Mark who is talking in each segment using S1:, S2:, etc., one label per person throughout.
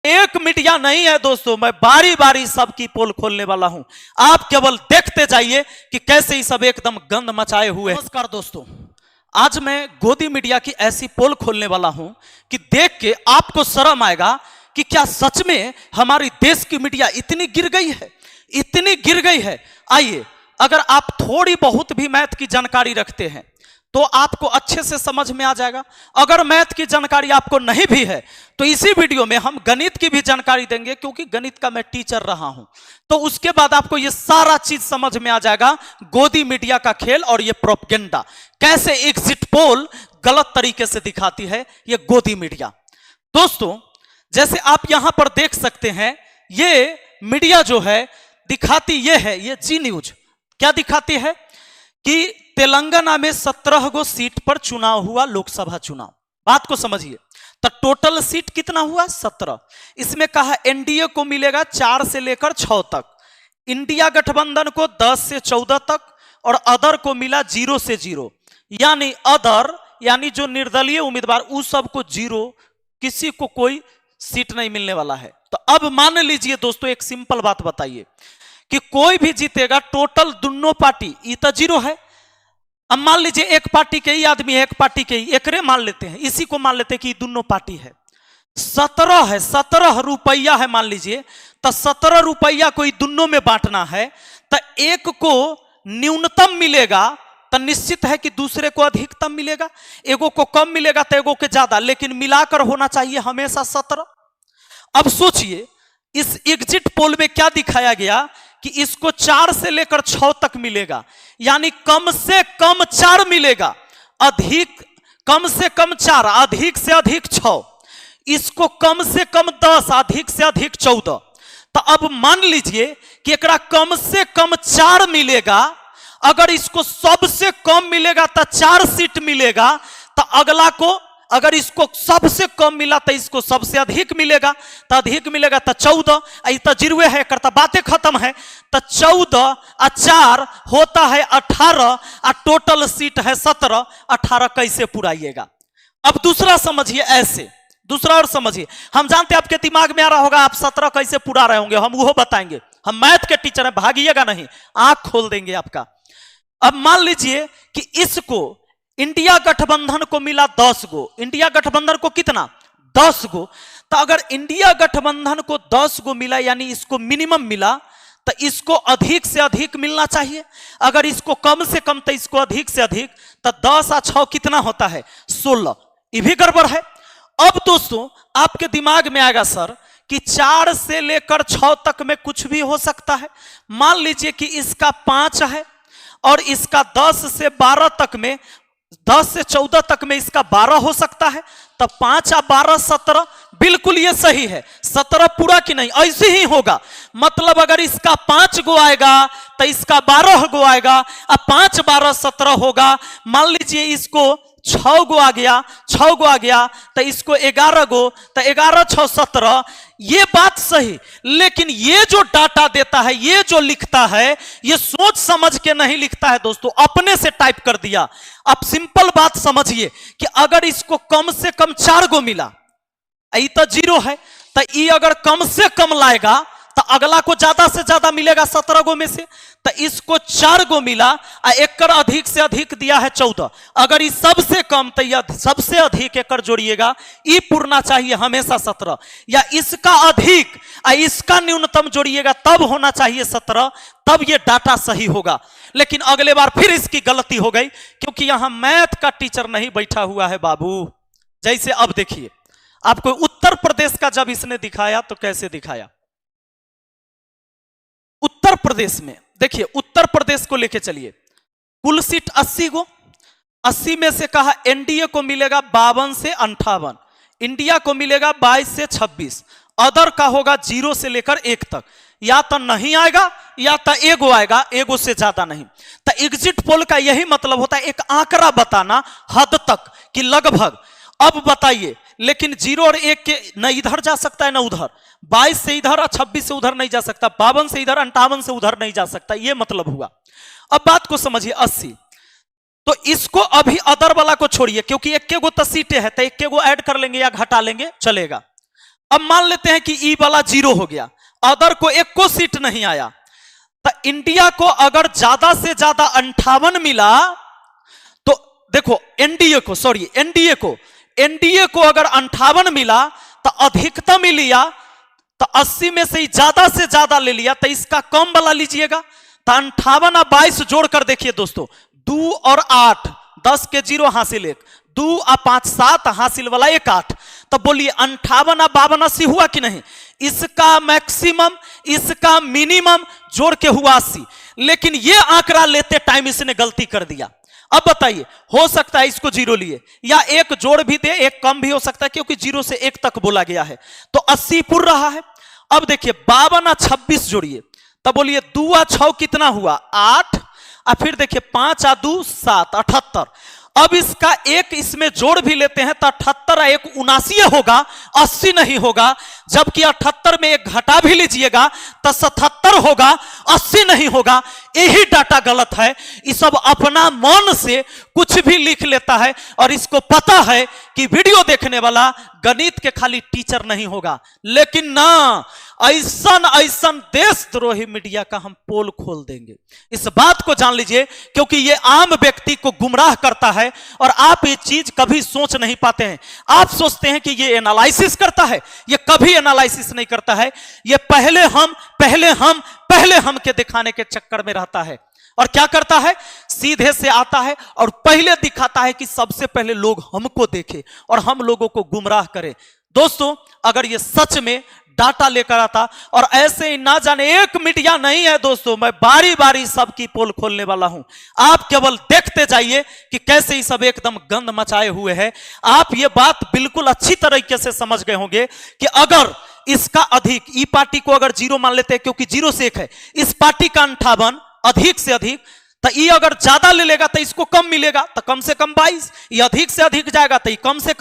S1: एक मीडिया नहीं है दोस्तों, मैं बारी बारी सबकी पोल खोलने वाला हूं। आप केवल देखते जाइए कि कैसे ही सब एकदम गंद मचाए हुए। नमस्कार दोस्तों, आज मैं गोदी मीडिया की ऐसी पोल खोलने वाला हूं कि देख के आपको शर्म आएगा कि क्या सच में हमारी देश की मीडिया इतनी गिर गई है, इतनी गिर गई है। आइए, अगर आप थोड़ी बहुत भी मैथ की जानकारी रखते हैं तो आपको अच्छे से समझ में आ जाएगा। अगर मैथ की जानकारी आपको नहीं भी है तो इसी वीडियो में हम गणित की भी जानकारी देंगे, क्योंकि गणित का मैं टीचर रहा हूं। तो उसके बाद आपको ये सारा चीज समझ में आ जाएगा, गोदी मीडिया का खेल और ये प्रोपेगेंडा कैसे एग्जिट पोल गलत तरीके से दिखाती है ये गोदी मीडिया। दोस्तों, जैसे आप यहां पर देख सकते हैं, ये मीडिया जो है दिखाती ये है, ये जी न्यूज क्या दिखाती है कि तेलंगाना में 17 गो सीट पर चुनाव हुआ, लोकसभा चुनाव। बात को समझिए, तो टोटल सीट कितना हुआ? 17। इसमें कहा एनडीए को मिलेगा 4 से लेकर 6 तक, इंडिया गठबंधन को 10 से 14 तक, और अदर को मिला 0 से 0। यानी अदर यानी जो निर्दलीय उम्मीदवार उस सबको 0, किसी को कोई सीट नहीं मिलने वाला है। तो अब मान लीजिए दोस्तों, एक सिंपल बात बताइए कि कोई भी जीतेगा, टोटल दोनों पार्टी, ये तो 0 है। अब मान लीजिए एक पार्टी के ही आदमी है, एक पार्टी के ही, एकरे मान लेते हैं, इसी को मान लेते हैं कि दोनों पार्टी है। 17 है, 17 रुपया है मान लीजिए, तो 17 रुपया कोई दोनों में बांटना है, तो एक को न्यूनतम मिलेगा तो निश्चित है कि दूसरे को अधिकतम मिलेगा, एगो को कम मिलेगा तो एगो के ज्यादा, लेकिन मिलाकर होना चाहिए हमेशा 17। अब सोचिए, इस एग्जिट पोल में क्या दिखाया गया कि इसको 4 से लेकर 6 तक मिलेगा, यानी कम से कम 4 मिलेगा, अधिक कम से कम 4, अधिक से अधिक 6, इसको कम से कम 10, अधिक से अधिक 14। तो अब मान लीजिए कि एकरा कम से कम 4 मिलेगा, अगर इसको सबसे कम मिलेगा तो 4 सीट मिलेगा, तो अगला को अगर इसको सबसे कम मिला तो इसको सबसे अधिक मिलेगा, तो अधिक मिलेगा तो 14, तो 0 है, करता बातें खत्म है। तो 14 और 4 होता है 18, और टोटल सीट है 17, 18 कैसे पुराइएगा? अब दूसरा समझिए, ऐसे दूसरा और समझिए। हम जानते हैं आपके दिमाग में आ रहा होगा आप 17 कैसे पूरा रहे होंगे, हम वो बताएंगे। हम मैथ के टीचर हैं, भागिएगा नहीं, आंख खोल देंगे आपका। अब मान लीजिए कि इसको इंडिया गठबंधन को मिला 10 गो, इंडिया गठबंधन को कितना? 10 गो। तो अगर इंडिया गठबंधन को 10 गो मिला, यानी इसको मिनिमम मिला, तो इसको अधिक से अधिक मिलना चाहिए। अगर इसको कम से कम तो इसको अधिक से अधिक, तो 10 और 6 कितना होता है? 16। ये भी गड़बड़ है। अब दोस्तों, आपके दिमाग में आएगा सर कि 4 से लेकर 6 तक में कुछ भी हो सकता है। मान लीजिए कि इसका 5 है और इसका 10 से 12 तक में, 10 से 14 तक में इसका 12 हो सकता है, तो 5 और 12 17, बिल्कुल ये सही है। 17 पूरा कि नहीं? ऐसे ही होगा। मतलब अगर इसका 5 गो आएगा तो इसका 12 गो आएगा, और 5 12 17 होगा। मान लीजिए इसको 6 गो आ गया, 6 गो आ गया, तो इसको 11 गो, तो 11 6 17। ये बात सही, लेकिन ये जो डाटा देता है, ये जो लिखता है, ये सोच समझ के नहीं लिखता है दोस्तों, अपने से टाइप कर दिया। अब सिंपल बात समझिए कि अगर इसको कम से कम 4 गो मिला, ये तो 0 है, तो ये अगर कम से कम लाएगा तो अगला को ज्यादा से ज्यादा मिलेगा 17 गो में से, तो इसको 4 गो मिला, और एक अधिक से अधिक दिया है 14। अगर इस सबसे कम तो यह सबसे अधिक एक जोड़िएगा, ये पूर्णा चाहिए हमेशा 17, या इसका अधिक और इसका न्यूनतम जोड़िएगा तब होना चाहिए 17, तब ये डाटा सही होगा। लेकिन अगले बार फिर इसकी गलती हो गई, क्योंकि यहां मैथ का टीचर नहीं बैठा हुआ है बाबू। जैसे अब देखिए, आपको उत्तर प्रदेश का जब इसने दिखाया तो कैसे दिखाया। उत्तर प्रदेश में देखिए, उत्तर प्रदेश को लेके चलिए, कुल सीट 80 गो, 80 में से कहा एनडीए को मिलेगा 52 से 58, इंडिया को मिलेगा 22 से 26, अदर का होगा 0 से लेकर 1 तक। या तो नहीं आएगा या तो एगो आएगा, एगो से ज्यादा नहीं। तो एग्जिट पोल का यही मतलब होता है, एक आंकड़ा बताना हद तक कि लगभग। अब बताइए, लेकिन 0 और 1 के न इधर जा सकता है न उधर, 22 से इधर और 26 से उधर नहीं जा सकता, 52 से इधर 58 से उधर नहीं जा सकता, ये मतलब हुआ। अब बात को समझिए, 80, तो इसको अभी अदर वाला को छोड़िए, क्योंकि एक के गो तो सीटें है, तो एक के गो ऐड कर लेंगे या घटा लेंगे चलेगा। अब मान लेते हैं कि ई वाला 0 हो गया, अदर को एक को सीट नहीं आया, तो इंडिया को अगर ज्यादा से ज्यादा 58 मिला तो देखो एनडीए को अगर 58 मिला तो अधिकतम ही लिया, तो 80 में से ही ज्यादा से ज्यादा ले लिया, तो इसका कम वाला लीजिएगा। तो 58 और 22 जोड़कर देखिए दोस्तों, 2 और 8, 10 के 0 हासिल 1, 2 और 5 7 हासिल वाला 1 8। तो बोलिए 58 और 52 80 हुआ कि नहीं? इसका मैक्सिमम इसका मिनिमम जोड़ के हुआ 80, लेकिन ये आंकड़ा लेते टाइम इसने गलती कर दिया। अब बताइए, हो सकता है इसको 0 लिए या एक जोड़ भी दे, एक कम भी हो सकता है, क्योंकि 0 से 1 तक बोला गया है, तो 80 पुर रहा है। अब देखिए 52 और 26 जोड़िए, तब बोलिए 2 और 6 कितना हुआ? 8, और फिर देखिए 5 और 2 7, 78। अब इसका एक इसमें जोड़ भी लेते हैं तो 78 और 1 79 होगा, 80 नहीं होगा। जबकि 78 में एक घटा भी लीजिएगा तो 77 होगा, 80 नहीं होगा। यही डाटा गलत है। ये सब अपना मन से कुछ भी लिख लेता है, और इसको पता है कि वीडियो देखने वाला गणित के खाली टीचर नहीं होगा। लेकिन ना, ऐसा देशद्रोही मीडिया का हम पोल खोल देंगे। इस बात को जान लीजिए, क्योंकि ये आम व्यक्ति को गुमराह करता है, और आप ये चीज कभी सोच नहीं पाते हैं। आप सोचते हैं कि ये एनालिसिस करता है, ये कभी एनालिसिस नहीं करता है। ये पहले हम के दिखाने के चक्कर में रहता है। और क्या करता है? सीधे से आता है और पहले दिखाता है कि सबसे पहले लोग हमको देखें और हम लोगों को गुमराह करें। दोस्तों, अगर ये सच में डाटा लेकर आता, और ऐसे ही ना जाने एक मीडिया नहीं है दोस्तों, मैं बारी बारी सबकी पोल खोलने वाला हूं। आप केवल देखते जाइए कि कैसे ही सब एकदम गंद मचाए हुए हैं। आप ये बात बिल्कुल अच्छी तरीके से समझ गए होंगे कि अगर इसका अधिक, ई पार्टी को अगर 0 मान लेते हैं क्योंकि 0 से 1 है, इस पार्टी का 58 अधिक से अधिक, तो ये अगर ज्यादा ले लेगा तो इसको कम मिलेगा, तो कम से कम 22। ये अधिक से अधिक जाएगा तो ये कम से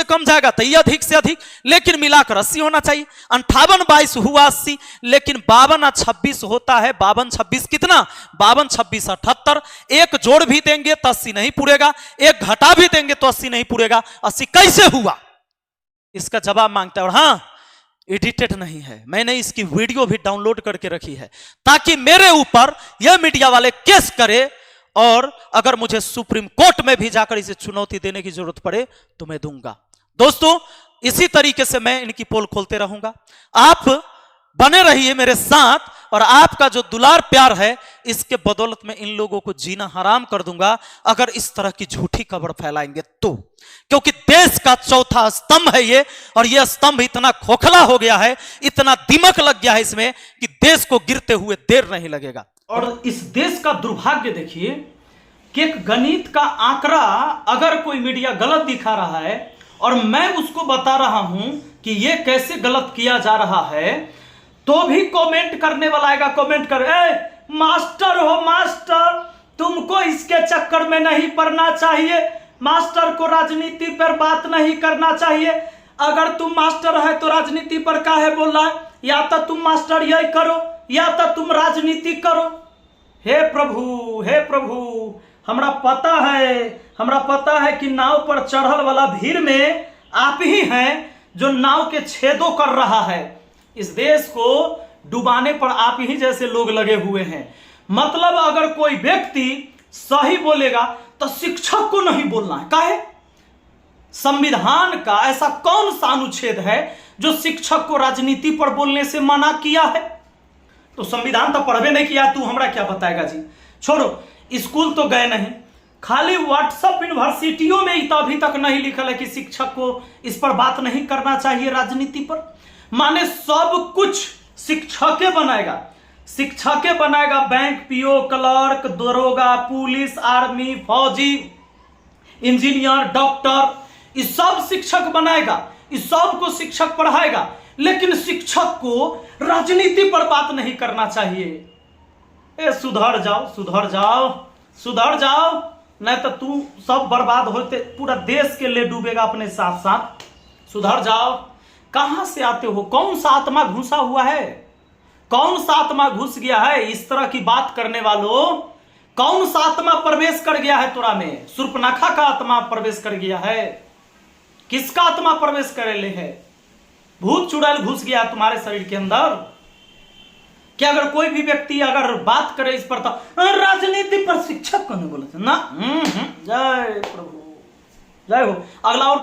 S1: कम जाएगा तो ये अधिक से अधिक, लेकिन मिलाकर 80 होना चाहिए। 58 22 हुआ 80, लेकिन 52 और 26 होता है। 52 26 कितना? 52 26 78। एक जोड़ भी देंगे तो 80 नहीं पूरेगा, एक घटा भी देंगे तो 80 नहीं पूरेगा। 80 कैसे हुआ? इसका जवाब मांगता है। और हाँ, एडिटेड नहीं है, मैंने इसकी वीडियो भी डाउनलोड करके रखी है, ताकि मेरे ऊपर यह मीडिया वाले केस करे, और अगर मुझे सुप्रीम कोर्ट में भी जाकर इसे चुनौती देने की जरूरत पड़े तो मैं दूंगा। दोस्तों, इसी तरीके से मैं इनकी पोल खोलते रहूंगा। आप बने रहिए मेरे साथ, और आपका जो दुलार प्यार है, इसके बदौलत में इन लोगों को जीना हराम कर दूंगा अगर इस तरह की झूठी खबर फैलाएंगे तो। क्योंकि देश का चौथा स्तंभ है ये, और यह स्तंभ इतना खोखला हो गया है, इतना दिमक लग गया है इसमें, कि देश को गिरते हुए देर नहीं लगेगा। और इस देश का दुर्भाग्य देखिए कि एक गणित का आंकड़ा अगर कोई मीडिया गलत दिखा रहा है, और मैं उसको बता रहा हूं कि यह कैसे गलत किया जा रहा है, तो भी कमेंट करने वाला आएगा, कमेंट कर, मास्टर हो मास्टर, तुमको इसके चक्कर में नहीं पड़ना चाहिए, मास्टर को राजनीति पर बात नहीं करना चाहिए। अगर तुम मास्टर है तो राजनीति पर काहे बोल रहा है? या तो तुम मास्टर यही करो, या तो तुम राजनीति करो। हे प्रभु, हमरा पता है कि नाव पर चढ़ल वाला भीड़ में आप ही हैं जो नाव के छेदों कर रहा है। इस देश को डुबाने पर आप ही जैसे लोग लगे हुए हैं। मतलब अगर कोई व्यक्ति सही बोलेगा तो शिक्षक को नहीं बोलना है। काहे? संविधान का ऐसा कौन सा अनुच्छेद है जो शिक्षक को राजनीति पर बोलने से मना किया है? तो संविधान तो पढ़वे नहीं किया, तू हमरा क्या बताएगा जी। छोड़ो, स्कूल तो गए नहीं, खाली व्हाट्सएप यूनिवर्सिटियों में अभी तक नहीं लिखल है कि शिक्षक को इस पर बात नहीं करना चाहिए राजनीति पर। माने सब कुछ शिक्षक बनाएगा, बैंक पीओ, क्लर्क, दरोगा, पुलिस, आर्मी, फौजी, इंजीनियर, डॉक्टर, ये सब शिक्षक बनाएगा, इस सब को शिक्षक पढ़ाएगा, लेकिन शिक्षक को राजनीति पर बात नहीं करना चाहिए। सुधर जाओ, नहीं तो तू सब बर्बाद होते, पूरा देश के लिए डूबेगा अपने साथ साथ। सुधर जाओ। कहां से आते हो? कौन सा आत्मा घुसा हुआ है? कौन सा आत्मा घुस गया है? इस तरह की बात करने वालों, कौन सा आत्मा प्रवेश कर गया है तोरा में? शूर्पणखा का आत्मा प्रवेश कर गया है? किसका आत्मा प्रवेश करे ले है? भूत चुड़ैल घुस गया तुम्हारे शरीर के अंदर? क्या अगर कोई भी व्यक्ति अगर बात करे इस पर तो राजनीति पर शिक्षक को नहीं बोले ना। जय प्रभु, जय हो। अगला और